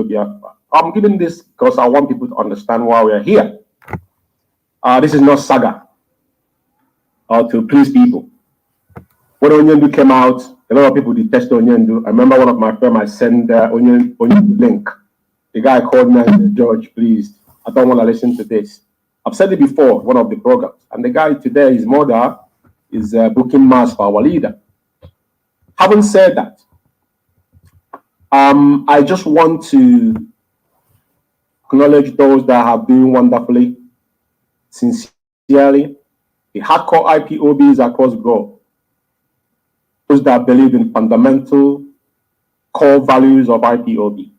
Biafra. I'm giving this because I want people to understand why we are here. This is not saga or to please people. When Onyendu came out, a lot of people detest Onyendu. I remember one of my friends, I sent Onyendu link. The guy called me and said, George, please, I don't want to listen to this. I've said it before, one of the programs. And the guy today, his mother, is booking mass for our leader. Having said that, I just want to acknowledge those that have been wonderfully, sincerely, the hardcore IPOBs across the globe, those that believe in fundamental core values of IPOB,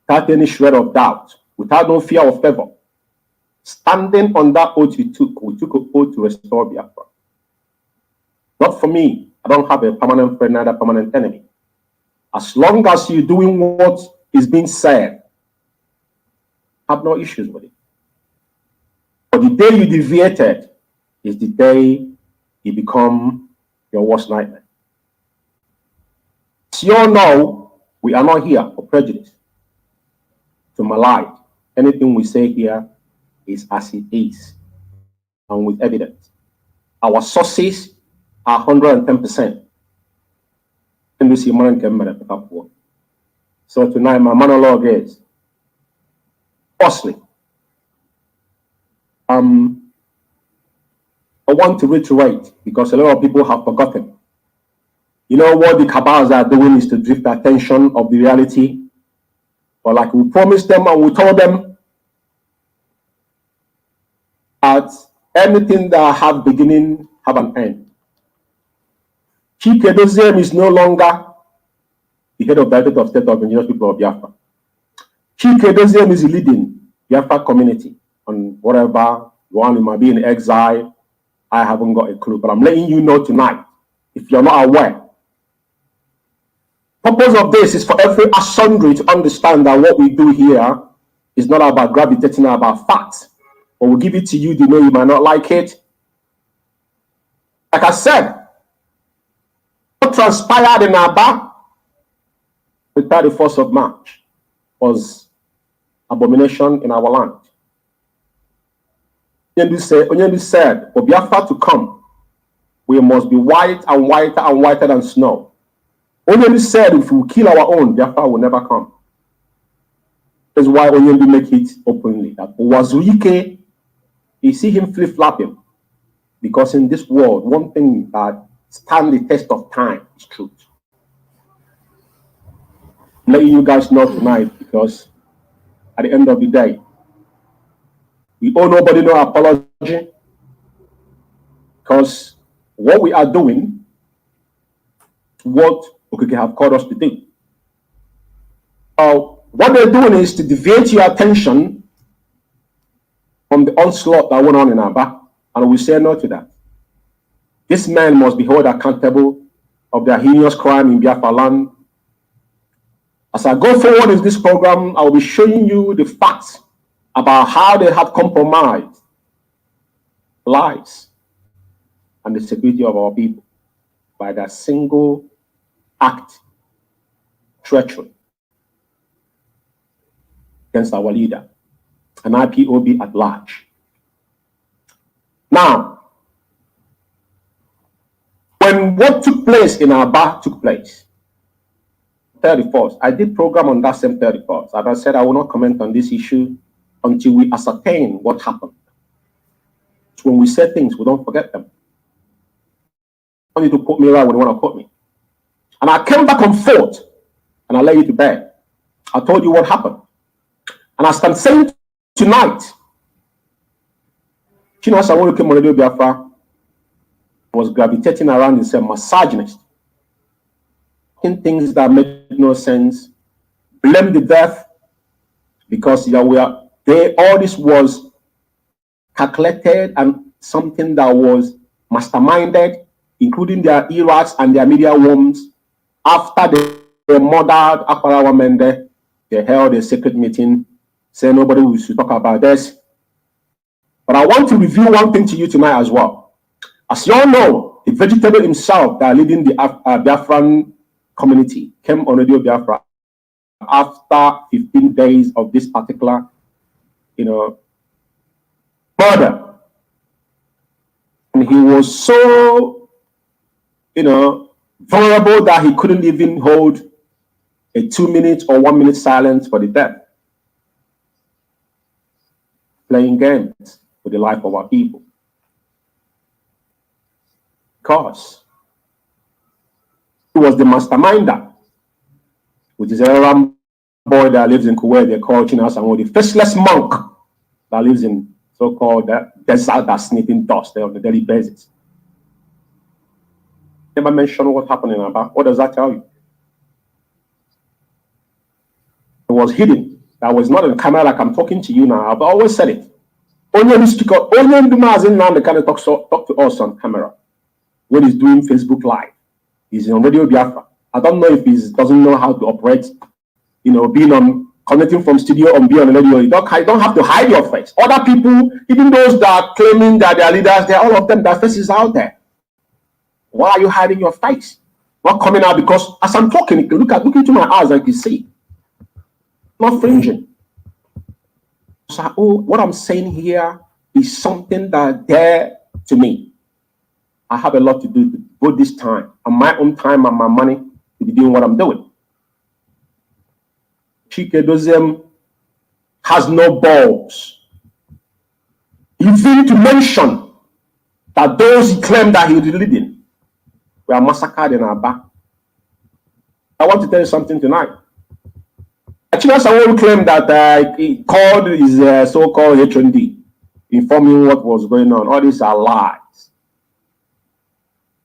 without any shred of doubt, without no fear of favor, standing on that oath we took an oath to restore Biafra. Not for me, I don't have a permanent friend, neither a permanent enemy. As long as you're doing what is being said, I have no issues with it. But the day you deviated is the day you become your worst nightmare. As you all know, we are not here for prejudice, to malign. Anything we say here is as it is, and with evidence. Our sources are 110%. So tonight, my monologue is, firstly, I want to reiterate, because a lot of people have forgotten. You know what the cabals are doing is to drift the attention of the reality. But like we promised them and we told them that anything that have beginning have an end. Chike Doziem is no longer the head of Directorate of State of Indigenous People of Biafra. Chike Doziem is leading Biafra community on whatever you want. You might be in exile. I haven't got a clue, but I'm letting you know tonight, if you're not aware. Purpose of this is for every assembly to understand that what we do here is not about gravitating about facts, but we'll give it to you, the way you might not like it. Like I said, what transpired in Aba the 31st of March was abomination in our land. Onyendu said, for Biafra to come, we must be white and whiter and whiter than snow. Onyendu said, if we kill our own, Biafra will never come. That's why Onyendu make it openly. That Wazuike, you see him flip-flopping. Because in this world, one thing that stands the test of time is truth. I'm letting you guys know tonight, because at the end of the day, we owe nobody no apology, because what we are doing is what Okeke have called us to do. What they're doing is to deviate your attention from the onslaught that went on in Aba, and we say no to that. This man must be held accountable of their heinous crime in Biafra land. As I go forward in this program, I will be showing you the facts about how they have compromised lives and the security of our people by that single act, treachery against our leader and IPOB at large. Now, when what took place in Aba took place, 31st, I did program on that same 31st. As I said, I will not comment on this issue until we ascertain what happened. So when we say things, we don't forget them. I want you to put me right when you want to put me. And I came back on foot, and I lay you to bed. I told you what happened. And I stand saying tonight, Chino Sawolu came on Radio Biafra was gravitating around and said misogynist, in things that made no sense, blame the death because all this was calculated and something that was masterminded, including their earwax and their media worms. After they murdered Akbarawa Mende, they held a secret meeting saying nobody should talk about this. But I want to reveal one thing to you tonight as well. As you all know, the vegetable himself that leading the Biafran community came on Radio Biafra after 15 days of this particular, murder. And he was so, vulnerable that he couldn't even hold a 2-minute or 1-minute silence for the dead. Playing games with the life of our people. Because he was the masterminder, which is a Ram boy that lives in Kuwait. They call Chinasanwo the faceless monk that lives in so-called desert that's sniffing dust there on the daily basis. Never mention what happened in Aba. What does that tell you? It was hidden. That was not on camera like I'm talking to you now. I've always said it. Only the speaker, only the Mazi now they kind of talk to us on camera when he's doing Facebook Live. He's on Radio Biafra. I don't know if he doesn't know how to operate, being on connecting from studio and being on the radio. You don't have to hide your face. Other people, even those that are claiming that they are leaders, all of them, their faces out there. Why are you hiding your face? Not coming out because as I'm talking, you can look into my eyes and you see. Not fringing. So, what I'm saying here is something that there to me. I have a lot to do to put this time and my own time and my money to be doing what I'm doing. Chike Doziem has no balls. Even to mention that those he claimed that he was leading were massacred in our back. I want to tell you something tonight. Someone claimed that he called his so-called HND, informing what was going on. All these are lies.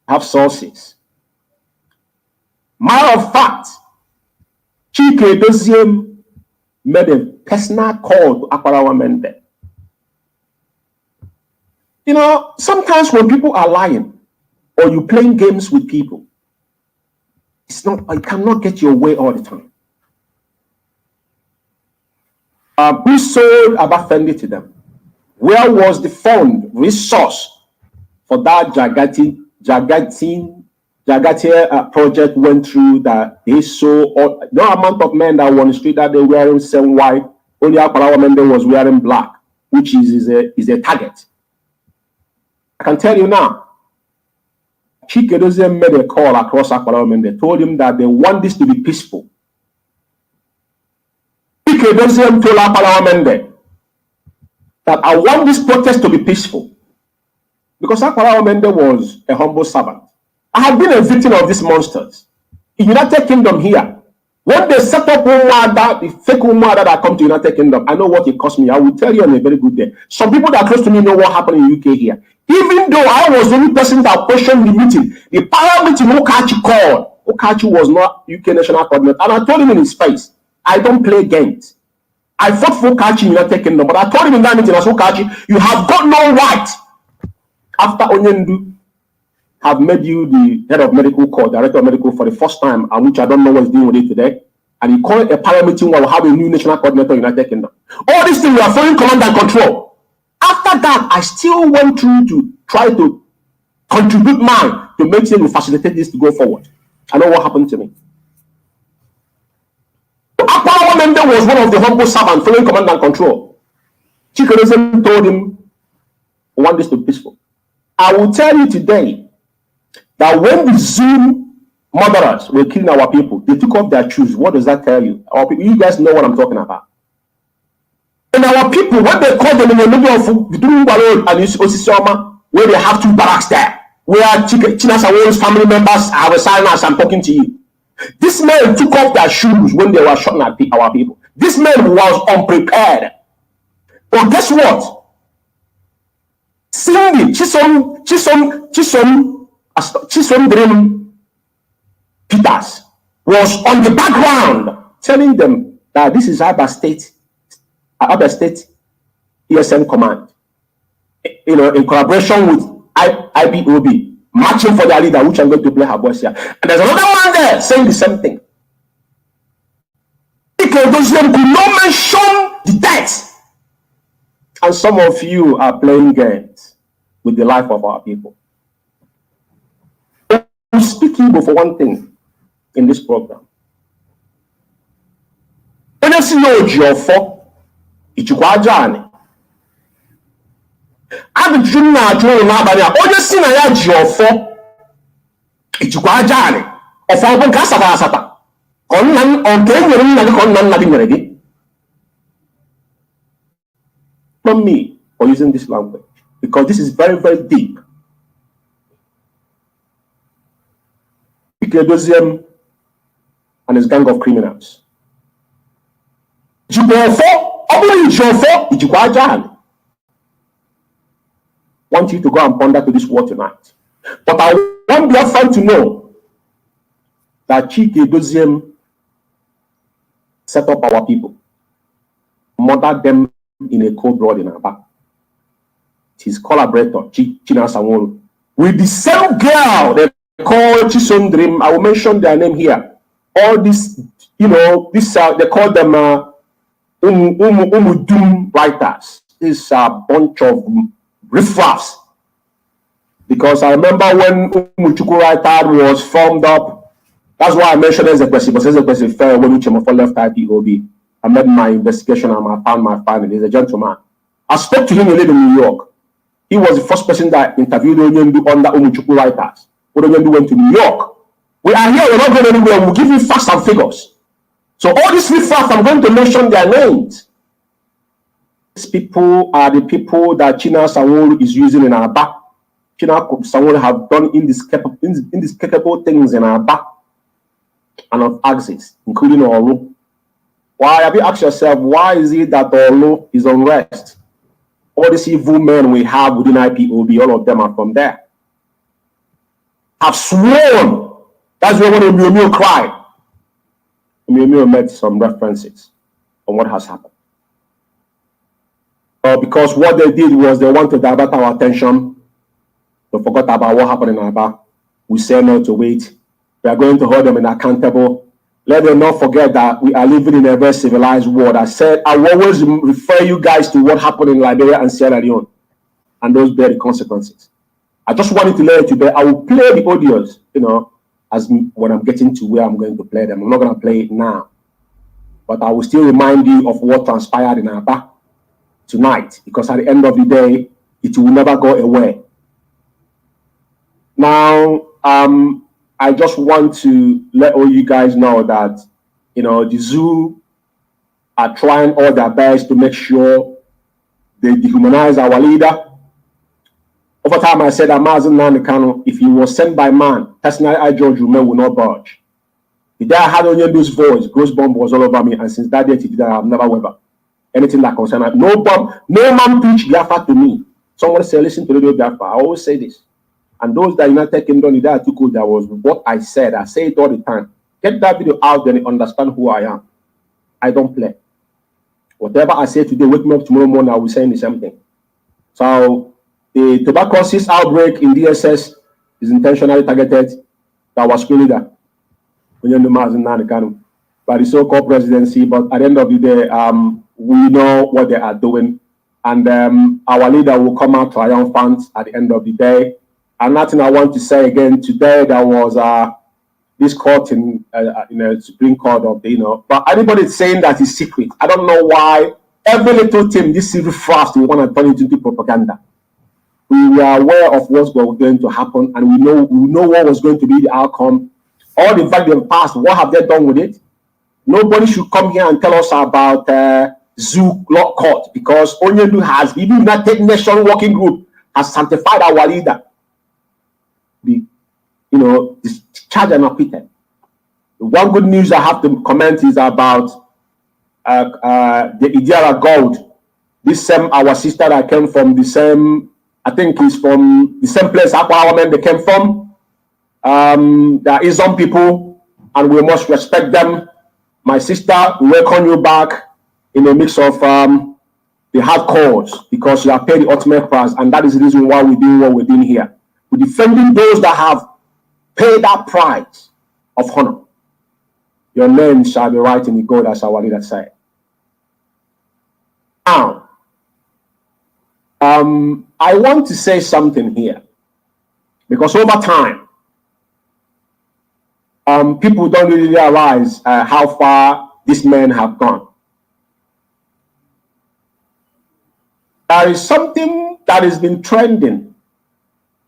Have sources. Matter of fact, Chike Doziem made a personal call to Akbarawa Mende. Sometimes when people are lying or you playing games with people, you cannot get your way all the time. Who sold Abafendi to them? Where was the fund, resource for that Jagatia project went through that they saw no amount of men that were on the street that they were wearing same white, only Akbarawa Mende was wearing black, which is a target. I can tell you now, Chike Doziem made a call across Akbarawa Mende, told him that they want this to be peaceful. Chike Doziem told Akbarawa Mende that I want this protest to be peaceful. Because Akbarawa Mende was a humble servant. I have been a victim of these monsters. In United Kingdom here, when they set up the fake Umeh that come to United Kingdom, I know what it cost me. I will tell you on a very good day. Some people that are close to me know what happened in UK here. Even though I was the only person that questioned the meeting, the power meeting Okachi called. Okachi was not UK national coordinator. And I told him in his face, I don't play games. I fought for Okachi in United Kingdom, but I told him in that meeting, as Okachi, you have got no right. After Onyendu have made you the head of medical corps, director of medical for the first time, and which I don't know what's doing with it today. And he called a parliament meeting where we'll have a new national coordinator in the United Kingdom. All these things were foreign command and control. After that, I still went through to try to contribute mine to make sure we facilitate this to go forward. I know what happened to me. Akbarawa Mende was one of the humble servants following command and control. Chike Doziem told him, we want this to be peaceful. I will tell you today that when the Zoom murderers were killing our people, they took off their shoes. What does that tell you? Our people, you guys know what I'm talking about. And our people, when they call them in the middle of Vidurungwa Road and Osisioma, where they have 2 barracks there, where Chinasawo's family members are residing as I'm talking to you. This man took off their shoes when they were shooting at our people. This man was unprepared. But guess what? Cindy, Chisom Dream Peters was on the background telling them that this is Abba State ESN command, in collaboration with IPOB, marching for their leader, which I'm going to play her voice here. And there's another man there saying the same thing. Those men could not mention the death. And some of you are playing games with the life of our people. I'm speaking for one thing in this program. onye si na oji ọfọ ijikwa aja anị. Ajụjụ m na-ajụ ụlọ n'abalị a, onye si na ya ji ọfọ ijikwa aja anị, ọfọ bụ nke asatara asata ka ọ nke e nyere nna gị ka nna gị nyere gị? Not me for using this language, because this is very, very deep. Doziem and his gang of criminals. Want you to go and ponder to this word tonight. But I want your friend to know that Chike Doziem set up our people, murdered them in a cold blood in Aba. His collaborator, China Sanwolu, with the same girl they call Chisondrim. I will mention their name here. All this, you know, this they call them Umudum writers. This bunch of riffraffs. Because I remember when Umuchuku writer was formed up. That's why I mentioned Ezekwesi, but Ezekwesi fell when Uchemofo left IPOB. I made my investigation and I found my finding. He's a gentleman. I spoke to him. He lived in New York. He was the first person that interviewed Onyendu under Umuchuku writers. When Onyendu went to New York. We are here. We're not going anywhere. We'll give you facts and figures. So all these facts, I'm going to mention their names. These people are the people that China Sanwolu is using in Aba. China Sanwolu have done indescribable things in Aba and on axis, including Olu. Why have you asked yourself, why is it that Olu is unrest? All these evil men we have within IPOB, all of them are from there. Have sworn. That's why when Umeh cried. Umeh made some references on what has happened. Because what they did was they wanted to divert our attention. They forgot about what happened in Aba. We say no to wait. We are going to hold them accountable. Let them not forget that we are living in a very civilized world. I said I will always refer you guys to what happened in Liberia and Sierra Leone, and those bear the consequences. I just wanted to let you today. I will play the audios, you know, as when I'm getting to where I'm going to play them. I'm not going to play it now, but I will still remind you of what transpired in Aba tonight, because at the end of the day, it will never go away. Now, I just want to let all you guys know that, you know, the zoo are trying all their best to make sure they dehumanize our leader. Over time, I said that Mazi, if he was sent by man, personally, I, George Umeh, will not budge. The day I had Onyendu's voice, Ghost bomb was all over me, and since that day to today, I've never ever anything that concerns me. No bomb, no man preach Biafra to me. Someone say, listen to Radio Biafra. I always say this. And those that United Kingdom, that took that was what I said. I say it all the time. Get that video out there and understand who I am. I don't play. Whatever I say today, wake me up tomorrow morning, I will say the same thing. So the tuberculosis outbreak in DSS is intentionally targeted. That was screen leader by the so-called presidency. But at the end of the day, we know what they are doing. And our leader will come out triumphant at the end of the day. And nothing I want to say again today, there was this court in the Supreme Court of the, you know, but anybody saying that is secret. I don't know why every little thing, this civil fast, we want to turn it into propaganda. We are aware of what's going to happen, and we know what was going to be the outcome. All the fact they've passed, what have they done with it? Nobody should come here and tell us about Zoo Law Court, because Onyendu has, even United Nations Working Group has sanctified our leader. You know, discharged and acquitted. One good news I have to comment is about the Idiara Gold. This same, our sister that came from the same, I think is from the same place Aqua Women they came from. There is some people, and we must respect them. My sister, we welcome you back in a mix of the hard cause, because you have paid the ultimate price, and that is the reason why we're doing what we're doing here. We're defending those that have paid that price of honor. Your name shall be right in the gold, as our leader said. Now, I want to say something here, because over time, people don't really realize how far these men have gone. There is something that has been trending,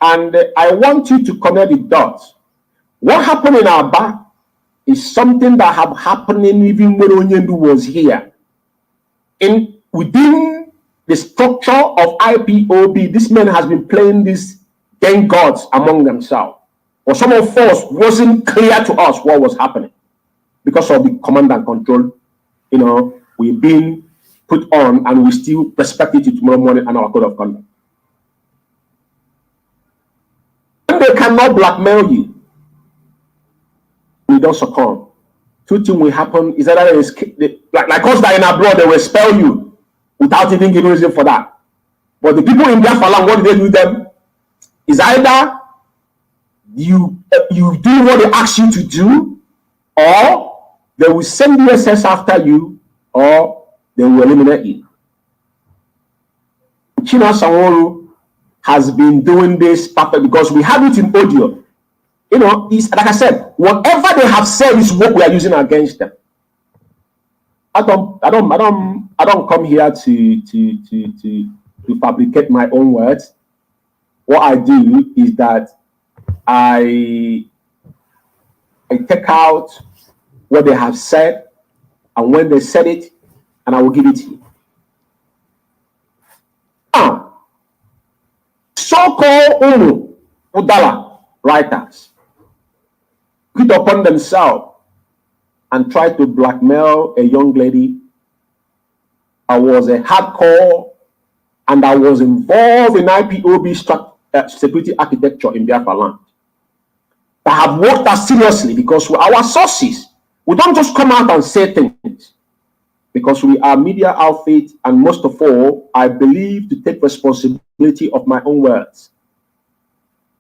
and I want you to connect the dots. What happened in Aba is something that have happening even when Onyendu was here. Within the structure of IPOB, this man has been playing these gang gods among themselves. For some of us, wasn't clear to us what was happening because of the command and control. We've been put on, and we still respect it tomorrow morning and our code of conduct. When they cannot blackmail you, we don't succumb. Two things will happen. Is either like us that in abroad, they will expel you without even giving reason for that. But the people in Biafra land, what do they do them? Is either you do what they ask you to do, or they will send the SS after you, or they will eliminate you. China Sanwo-Olu has been doing this perfect because we have it in audio. It's like I said, whatever they have said is what we are using against them. I don't come here to fabricate my own words. What I do is that I take out what they have said, and when they said it, and I will give it to you. Now, so-called Udala writers put upon themselves and try to blackmail a young lady. I was a hardcore, and I was involved in IPOB security architecture in Biafra land. I have worked that seriously because our sources, we don't just come out and say things because we are media outfit, and most of all, I believe to take responsibility of my own words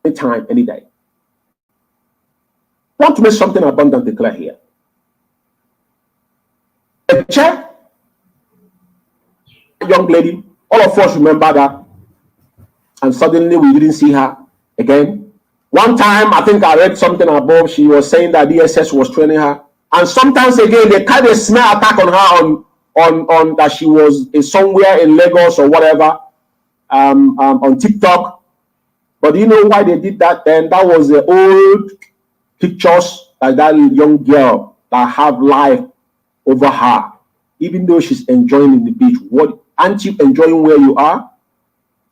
anytime, any day. I want to make something abundantly clear here. A chair, young lady, all of us remember that, and suddenly we didn't see her again. One time, I think I read something above, she was saying that DSS was training her, and sometimes again, they kind of snare attack on her on that she was somewhere in Lagos or whatever, on TikTok. But you know why they did that then? That was the old pictures like that young girl that have life over her, even though she's enjoying in the beach. What, aren't you enjoying where you are?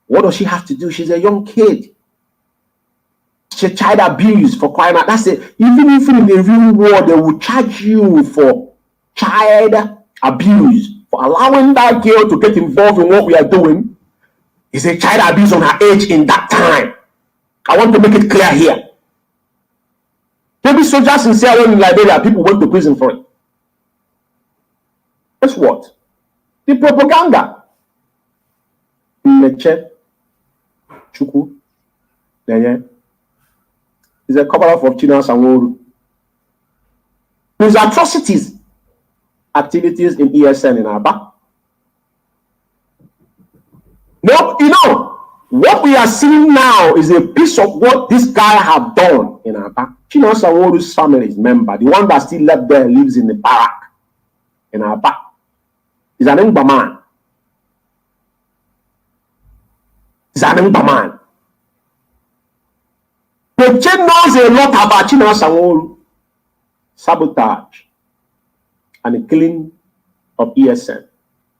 What does she have to do? She's a young kid. She's child abuse, for crying out. That's it. Even if in the real world they will charge you for child abuse, for allowing that girl to get involved in what we are doing, is a child abuse on her age in that time. I want to make it clear here. Maybe soldiers in Sierra Leone in Liberia, people went to prison for it. Guess what? The propaganda. Meche, Chuku, is a cover-up of China Sanwo-Olu. Those atrocities, activities in ESN in Aba. No, what we are seeing now is a piece of what this guy have done in Aba. China Sanwo-Olu's family's member, the one that still left there, lives in the barrack in Aba. He's an Ngba man. He's an Ngba man. Peche knows a lot about China Sanwo-Olu, sabotage, and the killing of ESN,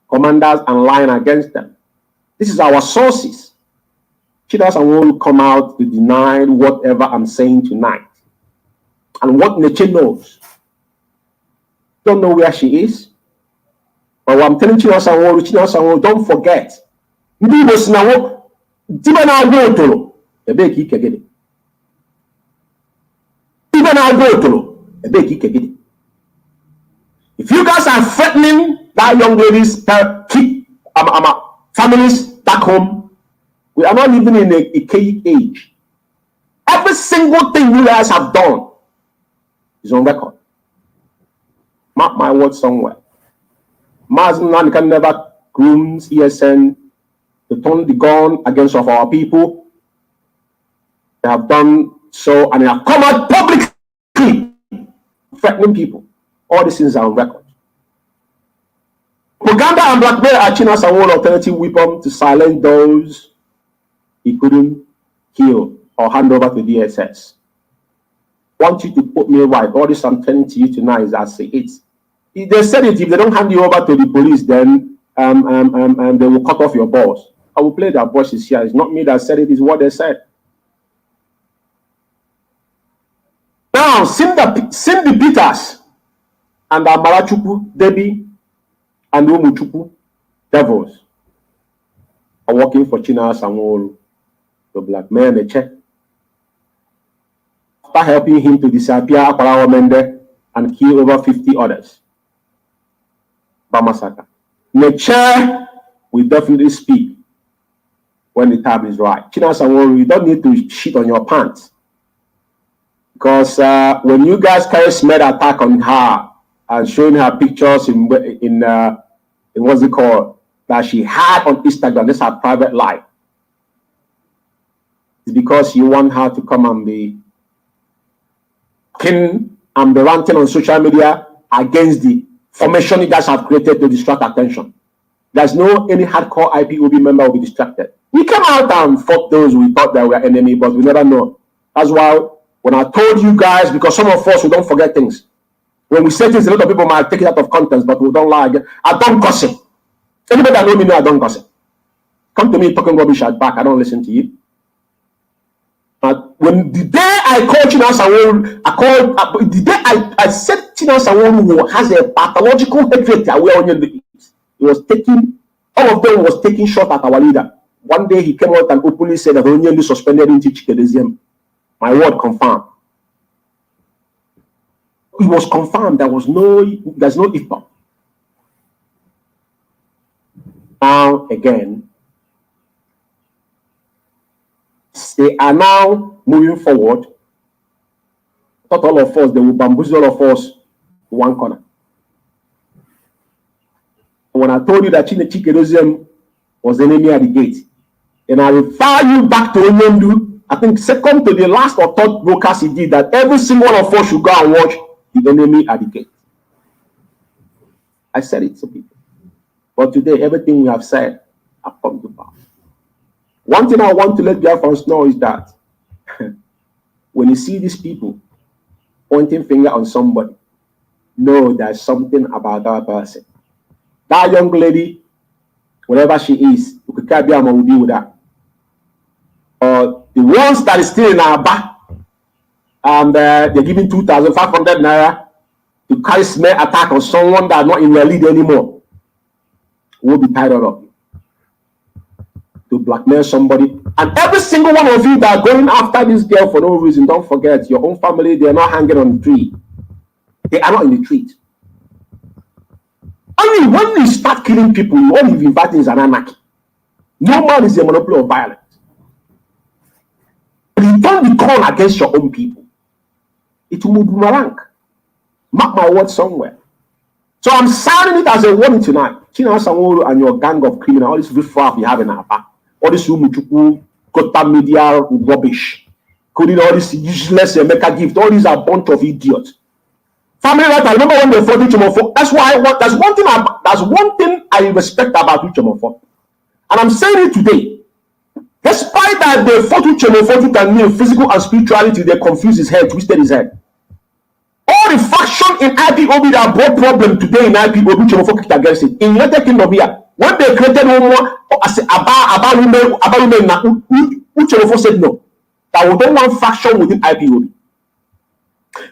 commanders and lying against them. This is our sources. China Sanwo-Olu come out to deny whatever I'm saying tonight. And what Neche knows. Don't know where she is. But what I'm telling China Sanwo-Olu, don't forget. If you guys are threatening that young lady's families back home, we are not living in a archaic age. Every single thing you guys have done is on record. Mark my words somewhere. Mazi can never grooms ESN to turn the gun against of our people. They have done so, and they have come out publicly threatening people. All these things are on record. Propaganda and blackmail are China's own alternative weapon to silence those he couldn't kill or hand over to DSS. I want you to put me right. All this I'm telling to you tonight is I say it. They said it, if they don't hand you over to the police, then they will cut off your balls. I will play their voices here. It's not me that said it, it's what they said. Now, Cindy Peters and Amarachuku, Debbie, and Umuchuku, devils, are working for China Sanwo-Olu, the blackmail the check. After helping him to disappear Akparawa Mende and kill over 50 others. Bamasaka. Neche will definitely speak when the time is right. China Sanwo-Olu, you don't need to shit on your pants. Because when you guys carry smear attack on her and showing her pictures in what's it called, that she had on Instagram, this is her private life. It's because you want her to come and be ranting on social media against the formation you guys have created to distract attention. There's no any hardcore IPOB member will be distracted. We came out and fought those we thought they were enemy, but we never know. That's why when I told you guys, because some of us we don't forget things. When we say things, a lot of people might take it out of context, but we don't lie. I don't gossip. Anybody that know me know I don't gossip. Come to me talking rubbish at back, I don't listen to you. When the day I called China Sanwo-Olu, the day I said China Sanwo-Olu has a pathological hatred away on the east. He was taking, all of them was taking shot at our leader. One day he came out and openly said that Onyendi suspended him to Chikedesium. My word confirmed. It was confirmed. There's no ifpa. Now again, they are now moving forward. Not all of us, they will bamboozle all of us to one corner. When I told you that Chikedesium was the enemy at the gate, and I refer you back to Onyendu, I think second to the last or third broadcast he did, that every single one of us should go and watch the enemy at the gate. I said it to people. But today, everything we have said has come to pass. One thing I want to let Biafrans know is that when you see these people pointing finger on somebody, know there's something about that person. That young lady, whatever she is, Ukikabiama will be with her. The ones that is still in our back, and they're giving 2,500 naira to carry smear attack on someone that's not in their lead anymore, will be tied up to blackmail somebody. And every single one of you that are going after this girl for no reason, don't forget your own family, they're not hanging on the tree. They are not in the tree. Only when you start killing people, what you've invited is an anarchy. No man is a monopoly of violence. You don't be called against your own people. It will boomerang. Mark my word somewhere. So I'm sounding it as a warning tonight. China Sanwo-Olu and your gang of criminals, all this riffraff you have in our back, all this Umuchuku, Kota media rubbish, including all this useless Emeka gift, all these are a bunch of idiots. Family right, I remember when they fought Uchemofo. That's why that's one thing I respect about Uchemofo. And I'm saying it today. Despite that they fought Uchemofo and me, physical and spirituality, they confused his head, twisted his head. All the faction in IPOB that brought problem today in IPOB, Uchemofo kicked against it. In United Kingdom here, when they created one more, Uchemofo said no. That we don't want faction within IPOB.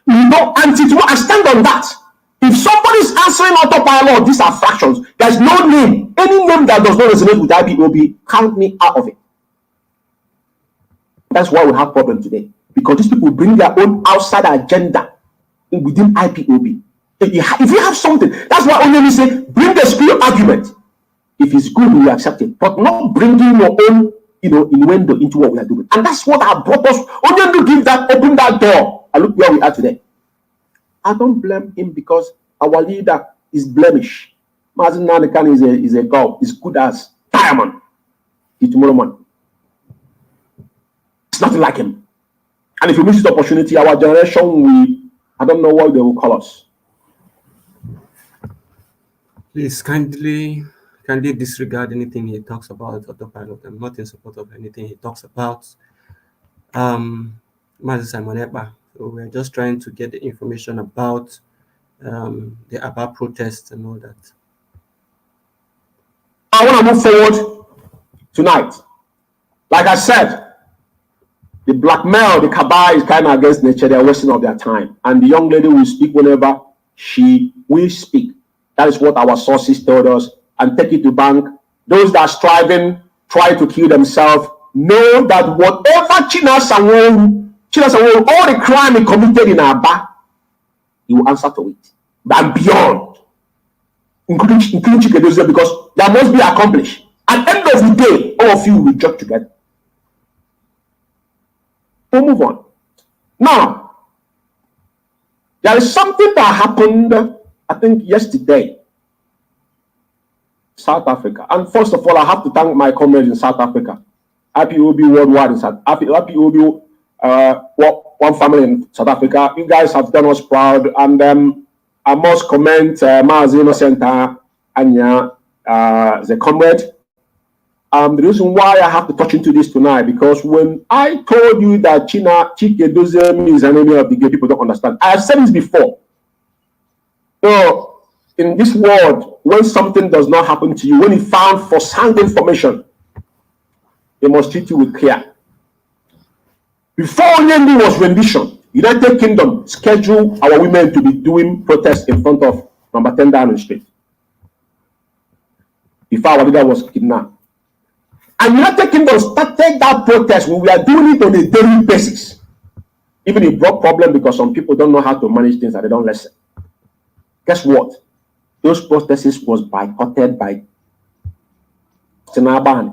No, and I stand on that. If somebody is answering autopilot, these are fractions. There's no name. Any name that does not resonate with IPOB, count me out of it. That's why we have problem today. Because these people bring their own outside agenda within IPOB. If you have something, that's why only say, bring the spirit argument. If it's good, we accept it. But not bringing your own, innuendo into what we are doing. And that's what I brought us. Only to give that, open that door. And look where we are today. I don't blame him because our leader is blemish. Mazi Nanikan is a god. He's good as diamond. Tomorrow morning. It's nothing like him. And if we miss this opportunity, our generation, I don't know what they will call us. Please kindly disregard anything he talks about autopilot. I'm not in support of anything he talks about. Mazi Simon. So we're just trying to get the information about the ABBA protests and all that. I want to move forward tonight. Like I said, the blackmail, the cabal is kind of against nature. They're wasting of their time. And the young lady will speak whenever she will speak. That is what our sources told us. And take it to bank. Those that are striving, try to kill themselves, know that whatever China Sanwo, all the crime he committed in Aba, he will answer to it. And beyond. Including Chikedozie, because that must be accomplished. At the end of the day, all of you will judge together. We'll move on. Now, there is something that happened, I think, yesterday. South Africa. And first of all, I have to thank my comrades in South Africa. IPOB worldwide in South Africa. IPOB, one family in South Africa. You guys have done us proud. And I must commend Mazi Innocent Anya, the comrade. The reason why I have to touch into this tonight, because when I told you that Chikedozie is an enemy of the gay, people don't understand. I have said this before. So, in this world, when something does not happen to you, when you found first-hand information, they must treat you with care. Before Onyendi was rendition, United Kingdom scheduled our women to be doing protests in front of number 10 Downing Street. Before our leader was kidnapped. And United Kingdom started that protest when we are doing it on a daily basis. Even it brought problem because some people don't know how to manage things and they don't listen. Guess what? Those protests was boycotted by Austin Albani.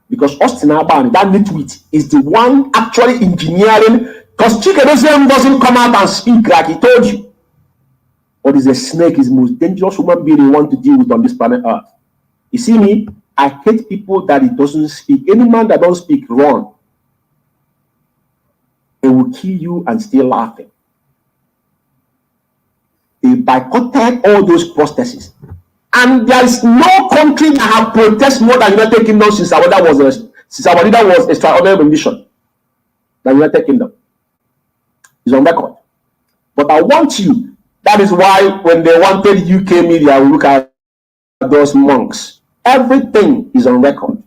Because Austin Albani, that nitwit, is the one actually engineering, because Chikedozie doesn't come out and speak like he told you. But is a snake, is the most dangerous human being you want to deal with on this planet Earth. You see me? I hate people that it doesn't speak. Any man that don't speak, run. They will kill you and still laughing. They boycotted all those protests. And there is no country that have protested more than United Kingdom since our leader was extraordinary rendition. The United Kingdom is on record. But I want you, that is why when they wanted UK media, we look at those monks. Everything is on record.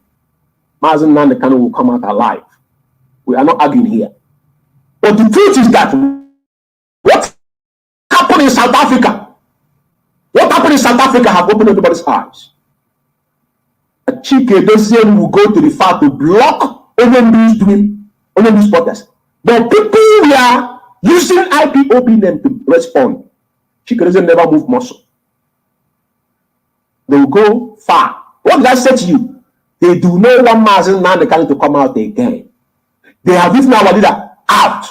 Mazi Nnamdi Kanu will come out alive. We are not arguing here. But the truth is that what happened in South Africa, what happened in South Africa have opened everybody's eyes. Chikedozie will go to the far to block Onyendi's protest. But people were using IPOB name to respond. Chikedozie never moved muscle. They will go far. What did I say to you? They do not want Mazi Nnamdi Kanu to come out again. They have written our leader out.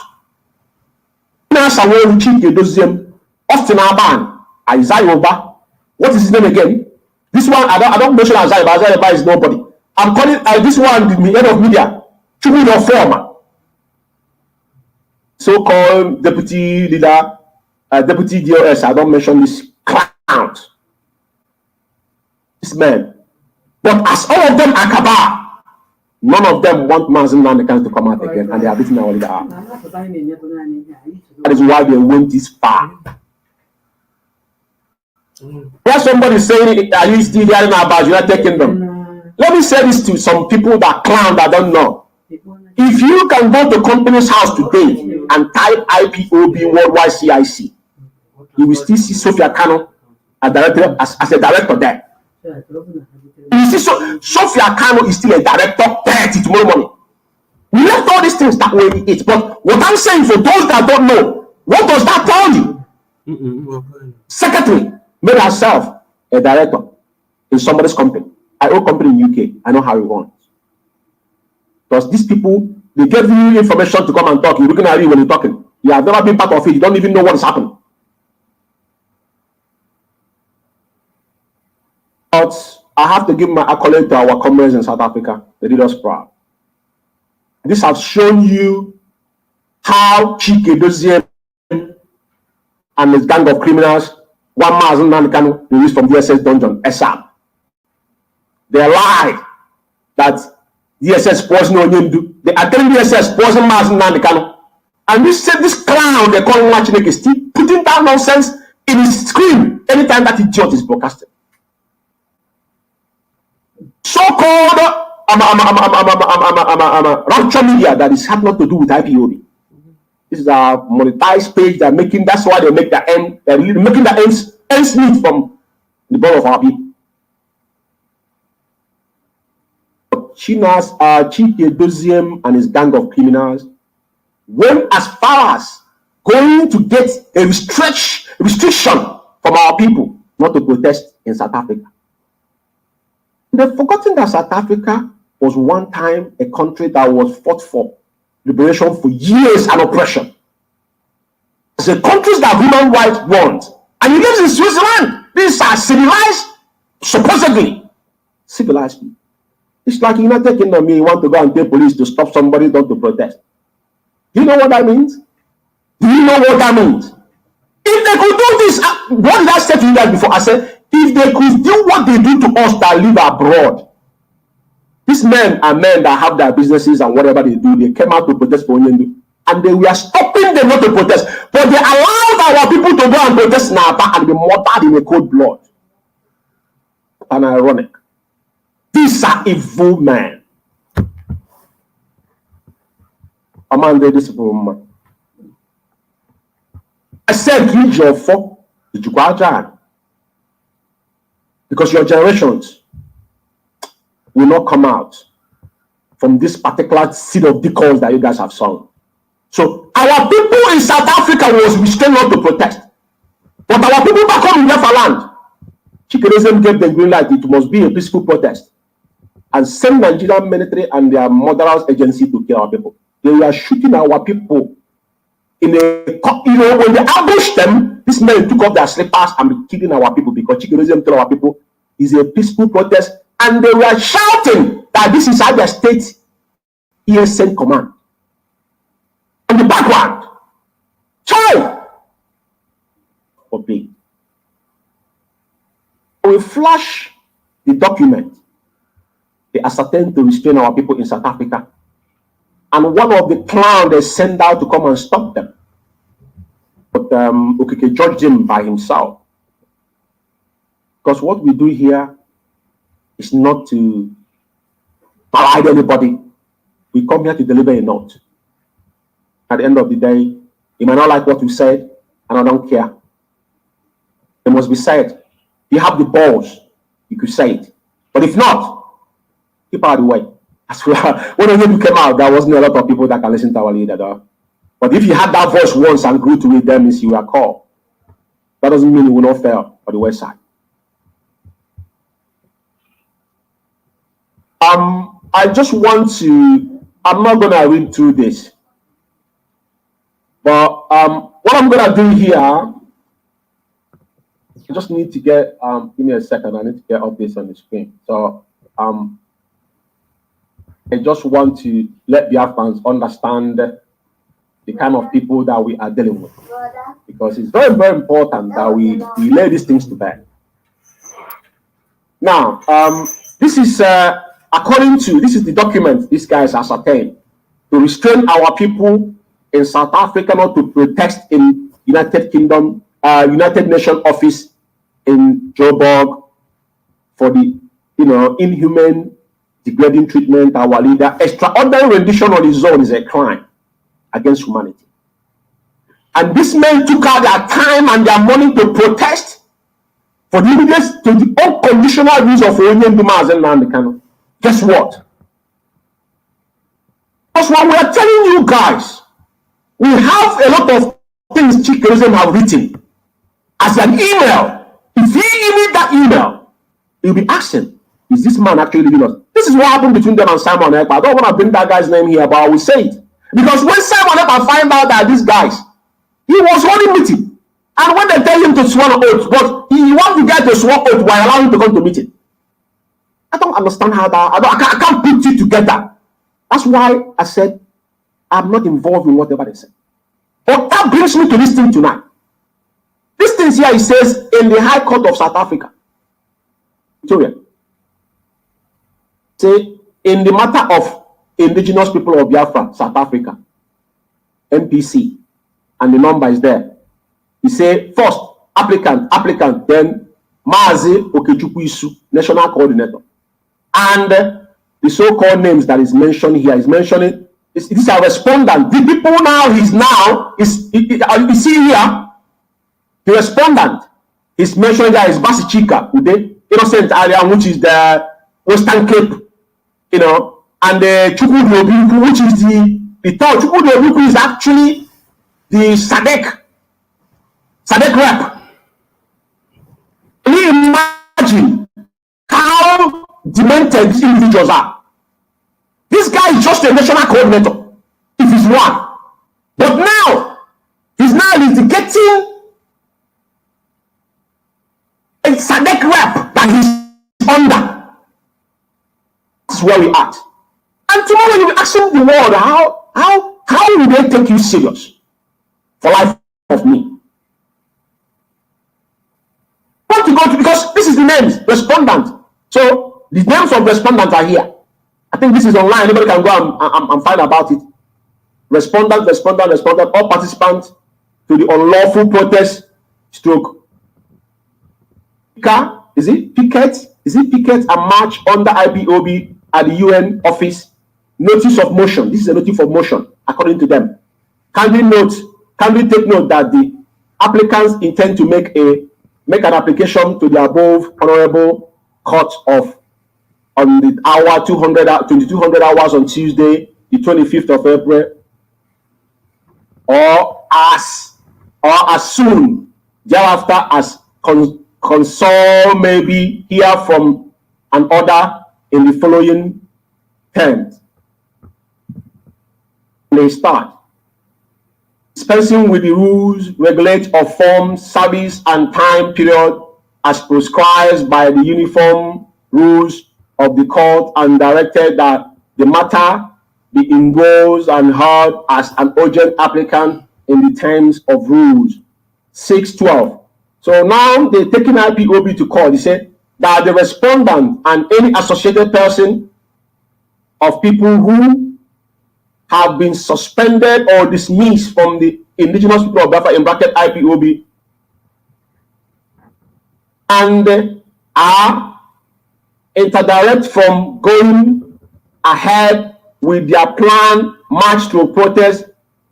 Chikedozie, Austin Albani, Isaiah Oba. What is his name again? This one, I don't mention Isaiah, but Isaiah Oba is nobody. I'm calling this one the head of media. Chumi no former. So-called deputy leader, deputy DOS. I don't mention this clown. This man. But as all of them are cabal, none of them want Mazi Nnamdi Kanu to come out again, and they are beating our leader out. That is why they went this far. Where somebody saying, are you still hearing about United Kingdom? Let me say this to some people that clown that don't know. If you can go to company's house today and type IPOB worldwide CIC, you will still see Sophia Kanu as a director there. You see, Sophia Kanu is still a director 30 tomorrow morning. We left all these things that way we eat. But what I'm saying for those that don't know, what does that tell you? Secretary made herself a director in somebody's company. I own company in UK. I know how it runs. Because these people, they give you information to come and talk. You're looking at you when you're talking. You have never been part of it. You don't even know what is happening. But I have to give my accolade to our comrades in South Africa. They did us proud. This has shown you how Chikedozie and his gang of criminals one Mazi Nnamdi released from DSS dungeon, ASAP. They lied that DSS poisoned Onyindu. They are telling DSS poisoned Mazi Nnamdi. And this clown they call Nwachineke is still putting that nonsense in his screen anytime that idiot is broadcasting. So-called rapture media that is have not to do with IPOB. This is a monetized page they're making. That's why they make the end. They're making the ends meet from the blood of our people. China's Chike Doziem and his gang of criminals went as far as going to get a restriction from our people not to protest in South Africa. They've forgotten that South Africa was one time a country that was fought for liberation for years and oppression. It's a country that human rights want. And he lives in Switzerland. These are civilized, supposedly civilized people. It's like United Kingdom, you want to go and pay police to stop somebody not to protest. Do you know what that means? Do you know what that means? If they could do this, what did I say to you guys before? I said, if they could do what they do to us that live abroad, these men are men that have their businesses and whatever they do, they came out to protest for Onyindu. And they were stopping them not to protest. But they allowed our people to go and protest in our back and be murdered in a cold blood. And ironic. These are evil men. This woman. I said, read your 4. Did you go out? Because your generations will not come out from this particular seed of decoys that you guys have sown. So our people in South Africa was restrained not to protest. But our people back home in Biafra land, Chikerezen gave the green light. It must be a peaceful protest. And send Nigerian military and their murderous agency to kill our people. They were shooting our people in a, when they ambushed them, these men took off their slippers and were killing our people because Chikerezen told our people is a peaceful protest. And they were shouting that this is how their state ESN command. In the background, child, obey. We flash the document. They ascertained to restrain our people in South Africa. And one of the clowns they sent out to come and stop them. But Okeke judged him by himself. Because what we do here is not to provide anybody. We come here to deliver a note. At the end of the day, you might not like what we said, and I don't care. It must be said. If you have the balls, you could say it. But if not, keep out of the way. As well, when we came out, there wasn't a lot of people that can listen to our leader, though. But if you had that voice once and grew to it, that means you were called. That doesn't mean you will not fail for the west side. I just want to, I'm not going to read through this. But what I'm going to do here, I just need to get, give me a second, I need to get up this on the screen. So I just want to let the Afghans understand the kind of people that we are dealing with. Because it's very, very important that we lay these things to bed. Now, this is, according to, this is the document these guys ascertained to restrain our people in South Africa not to protest in United Kingdom, United Nations office in Joburg for the, inhumane, degrading treatment. Our leader, extraordinary rendition on his own is a crime against humanity. And these men took out their time and their money to protest for the immediate to the unconditional release of Onyindu Mazi Nnamdi. Guess what? That's what we are telling you guys. We have a lot of things Chikerezen have written as an email. If you read that email, you'll be asking, is this man actually leaving us? This is what happened between them and Simon Ekpa. I don't want to bring that guy's name here, but I will say it. Because when Simon Ekpa find out that these guys, he was holding meeting. And when they tell him to swear oath, but he wants the guy to swear oath while allowing him to come to meeting. I don't understand how that, I can't put it together. That's why I said, I'm not involved in whatever they say. But that brings me to this thing tonight. This thing here, it says in the High Court of South Africa, Victoria, say in the matter of indigenous people of Biafra, South Africa, NPC, and the number is there. He say first applicant, then Mazi Okechukwu, national coordinator, and the so-called names that is mentioned here is mentioning. These are respondent. The people now you see here, the respondent is mentioned there is Basichika, the innocent area, which is the Western Cape, you know, and the Chukwudi, which is the town. Chukwudi is actually the SADC rep. Can you imagine how demented these individuals are? This guy is just a national coordinator, if he's one. But now, he's now litigating a SADC rep that he's under. This is where we are. And tomorrow you'll be asking the world, how will they take you serious for life of me? I want to go to, because this is the names, respondent. So the names of respondents are here. I think this is online. Anybody can go and find about it. Respondent, all participants to the unlawful protest stroke. Is it picket and march under IPOB at the UN office? Notice of motion. This is a notice of motion, according to them. Can we take note that the applicants intend to make an application to the above honorable court on the hour 2200 hours on Tuesday, the 25th of April, or as soon thereafter as console maybe hear from an order in the following terms. They start dispensing with the rules, regulate of form, service, and time period as prescribed by the uniform rules of the court, and directed that the matter be engrossed and heard as an urgent applicant in the terms of rules 612. So now they're taking IPOB to court. They said that the respondent and any associated person of people who have been suspended or dismissed from the indigenous people of Biafra, in bracket IPOB, and are interdirect from going ahead with their plan march to a protest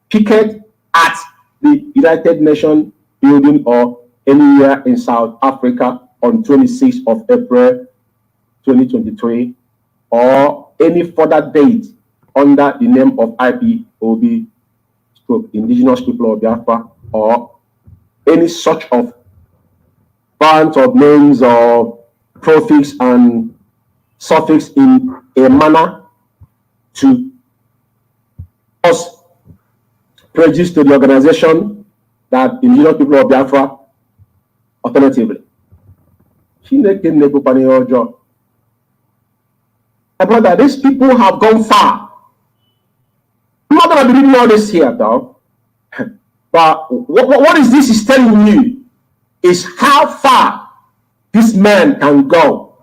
picket at the United Nations building or anywhere in South Africa on 26th of April 2023, or any further date under the name of IPOB stroke indigenous people of Biafra, or any such of bunch of names or prefix and suffix in a manner to cause prejudice to the organization that indigenous people of Biafra alternatively. My brother, these people have gone far. I'm not going to be reading all this here, though. But what is this is telling you is how far this man can go.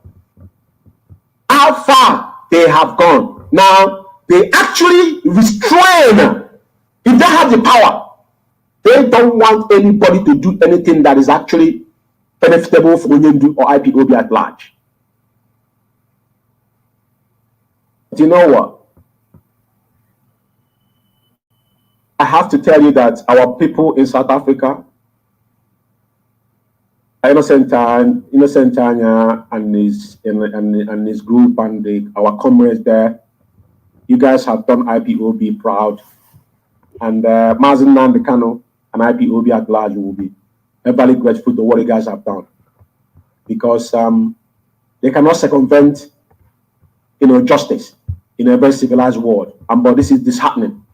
How far they have gone. Now, they actually restrain. If they have the power, they don't want anybody to do anything that is actually benefitable for Unyendu or IPOB at large. But you know what? I have to tell you that our people in South Africa, Innocent Tanya and his group and our comrades there, you guys have done IPOB proud, and Mazi and Kano and IPOB at large will be everly grateful to what you guys have done, because they cannot circumvent, justice in a very civilized world. But this is disheartening.